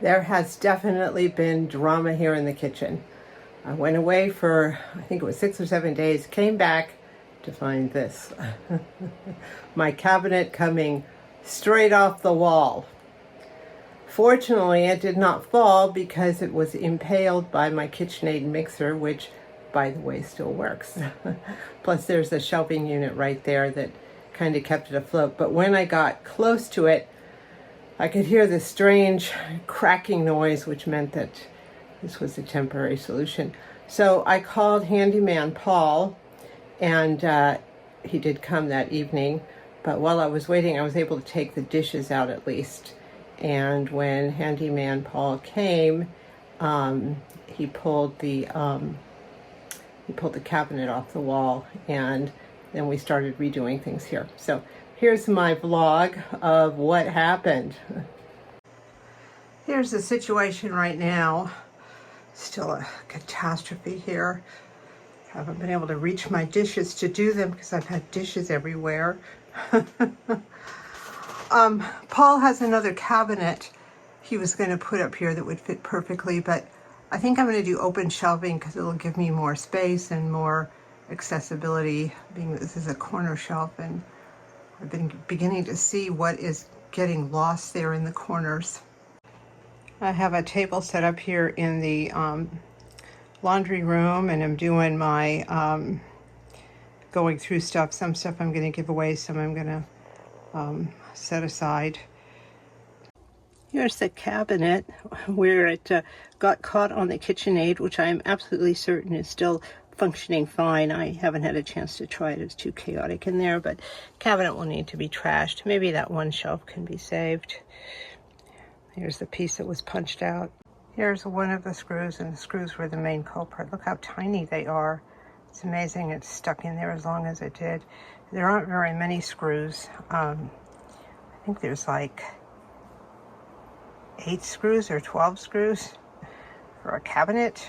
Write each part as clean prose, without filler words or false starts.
There has definitely been drama here in the kitchen. I went away for, I think it was 6 or 7 days, came back to find this. My cabinet coming straight off the wall. Fortunately, it did not fall because it was impaled by my KitchenAid mixer, which, by the way, still works. Plus, there's a shelving unit right there that kind of kept it afloat. But when I got close to it, I could hear this strange cracking noise, which meant that this was a temporary solution. So I called handyman Paul, and he did come that evening. But while I was waiting, I was able to take the dishes out at least. And when handyman Paul came, he pulled the cabinet off the wall, and then we started redoing things here. So here's my vlog of what happened. Here's the situation right now. Still a catastrophe here. Haven't been able to reach my dishes to do them because I've had dishes everywhere. Paul has another cabinet he was going to put up here that would fit perfectly, but I think I'm going to do open shelving because it'll give me more space and more accessibility, being that this is a corner shelf, and I've been beginning to see what is getting lost there in the corners. I have a table set up here in the laundry room, and I'm doing my going through stuff. Some stuff I'm going to give away, some I'm going to set aside. Here's the cabinet where it got caught on the KitchenAid, which I am absolutely certain is still functioning fine. I haven't had a chance to try it. It's too chaotic in there, but cabinet will need to be trashed. Maybe that one shelf can be saved. Here's the piece that was punched out. Here's one of the screws, and the screws were the main culprit. Look how tiny they are. It's amazing it's stuck in there as long as it did. There aren't very many screws. I think there's like 8 screws or 12 screws for a cabinet.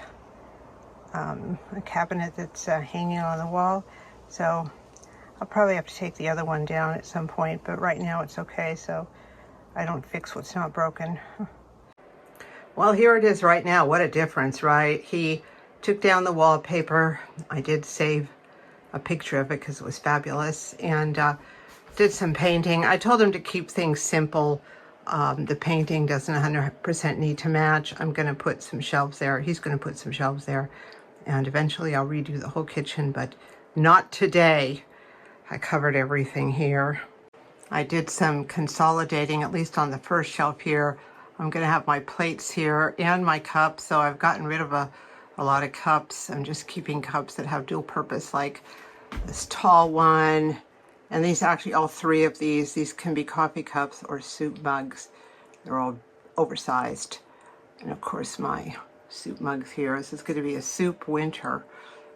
A cabinet that's hanging on the wall. So I'll probably have to take the other one down at some point, but right now it's okay, so I don't fix what's not broken. Well, here it is right now. What a difference, right? He took down the wallpaper. I did save a picture of it because it was fabulous, and did some painting. I told him to keep things simple. The painting doesn't 100% need to match. I'm going to put some shelves there. He's going to put some shelves there, and eventually I'll redo the whole kitchen, but not today. I covered everything here. I did some consolidating, at least on the first shelf here. I'm going to have my plates here and my cups, so I've gotten rid of a lot of cups. I'm just keeping cups that have dual purpose, like this tall one, and these actually, all 3 of these can be coffee cups or soup mugs. They're all oversized. And of course my soup mugs here. This is going to be a soup winter,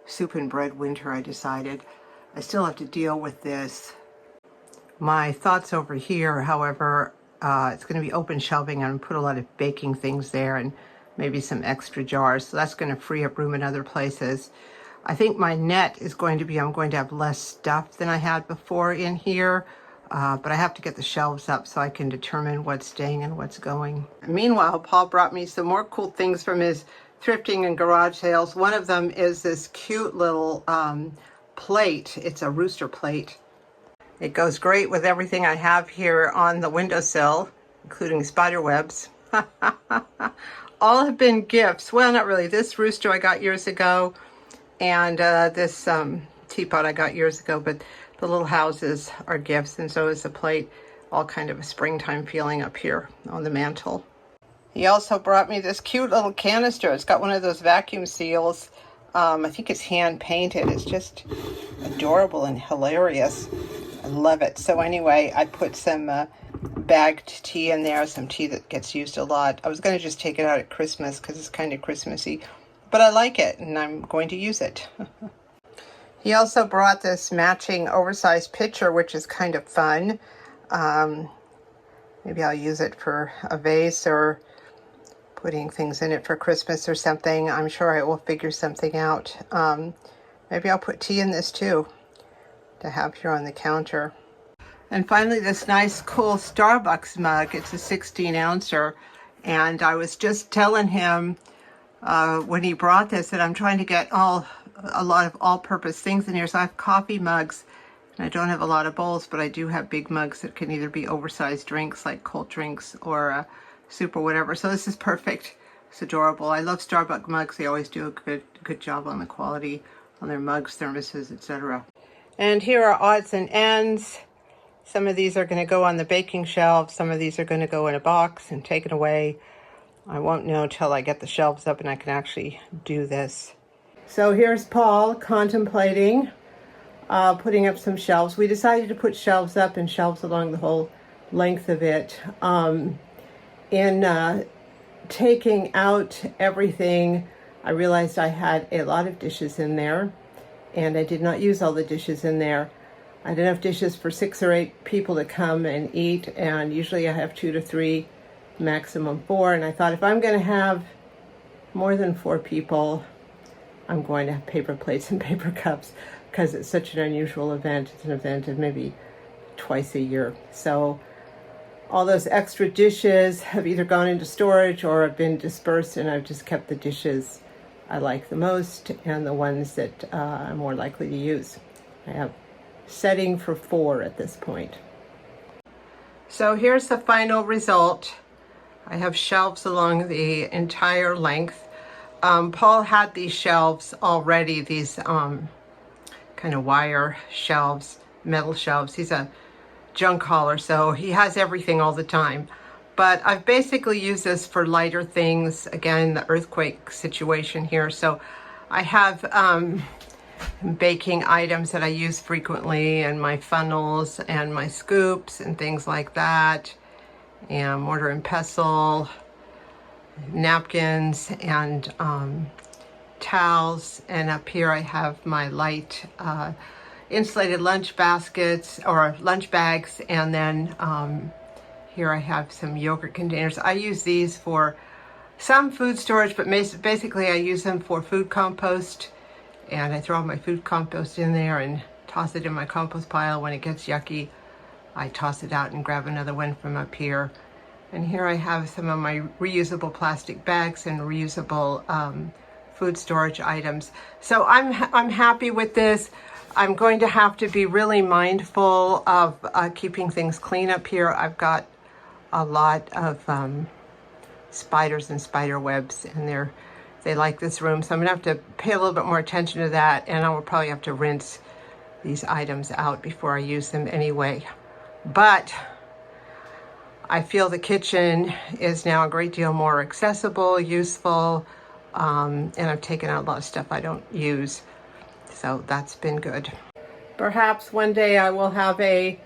soup and bread winter, I decided. I still have to deal with this. My thoughts over here, however, it's going to be open shelving. I'm going to put a lot of baking things there and maybe some extra jars. So that's going to free up room in other places. I think my net is going to be, I'm going to have less stuff than I had before in here, but I have to get the shelves up so I can determine what's staying and what's going. Meanwhile, Paul brought me some more cool things from his thrifting and garage sales. One of them is this cute little plate. It's a rooster plate. It goes great with everything I have here on the windowsill, including spider webs. All have been gifts. Well, not really. This rooster I got years ago, and this teapot I got years ago, but the little houses are gifts, and so is the plate. All kind of a springtime feeling up here on the mantle. He also brought me this cute little canister. It's got one of those vacuum seals. I think it's hand painted. It's just adorable and hilarious. I love it. So anyway, I put some bagged tea in there, some tea that gets used a lot. I was going to just take it out at Christmas because it's kind of Christmassy, but I like it and I'm going to use it. He also brought this matching oversized pitcher, which is kind of fun. Maybe I'll use it for a vase or putting things in it for Christmas or something. I'm sure I will figure something out. Maybe I'll put tea in this too to have here on the counter. And finally, this nice cool Starbucks mug. It's a 16 ouncer, And I was just telling him when he brought this that I'm trying to get a lot of all-purpose things in here. So I have coffee mugs, and I don't have a lot of bowls, but I do have big mugs that can either be oversized drinks like cold drinks or soup or whatever. So this is perfect. It's adorable. I love Starbucks mugs. They always do a good job on the quality on their mugs, thermoses, etc. And here are odds and ends. Some of these are going to go on the baking shelf. Some of these are going to go in a box and taken away. I won't know until I get the shelves up and I can actually do this. So here's Paul contemplating putting up some shelves. We decided to put shelves up and shelves along the whole length of it. In taking out everything, I realized I had a lot of dishes in there, and I did not use all the dishes in there. I had enough dishes for 6 or 8 people to come and eat, and usually I have 2 to 3, maximum 4. And I thought if I'm going to have more than 4 people, I'm going to have paper plates and paper cups because it's such an unusual event. It's an event of maybe twice a year. So all those extra dishes have either gone into storage or have been dispersed, and I've just kept the dishes I like the most and the ones that I'm more likely to use. I have setting for 4 at this point. So here's the final result. I have shelves along the entire length. Paul had these shelves already, these kind of wire shelves, metal shelves. He's a junk hauler, so he has everything all the time. But I've basically used this for lighter things. Again, the earthquake situation here. So I have baking items that I use frequently, and my funnels and my scoops and things like that, and mortar and pestle, napkins and towels. And up here I have my light insulated lunch baskets or lunch bags, and then here I have some yogurt containers. I use these for some food storage, but basically I use them for food compost, and I throw all my food compost in there and toss it in my compost pile. When it gets yucky, I toss it out and grab another one from up here. And here I have some of my reusable plastic bags and reusable food storage items. So I'm happy with this. I'm going to have to be really mindful of keeping things clean up here. I've got a lot of spiders and spider webs, and they like this room. So I'm gonna have to pay a little bit more attention to that, and I will probably have to rinse these items out before I use them anyway. But I feel the kitchen is now a great deal more accessible, useful, and I've taken out a lot of stuff I don't use. So that's been good. Perhaps one day I will have a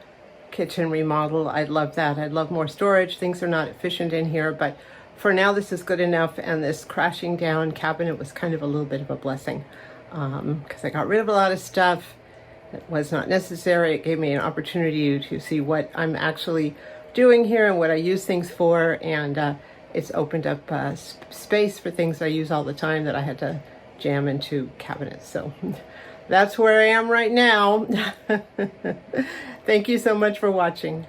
kitchen remodel. I'd love that. I'd love more storage. Things are not efficient in here, but for now this is good enough. And this crashing down cabinet was kind of a little bit of a blessing because I got rid of a lot of stuff that was not necessary. It gave me an opportunity to see what I'm actually doing here and what I use things for, and it's opened up space for things I use all the time that I had to jam into cabinets. So that's where I am right now. Thank you so much for watching.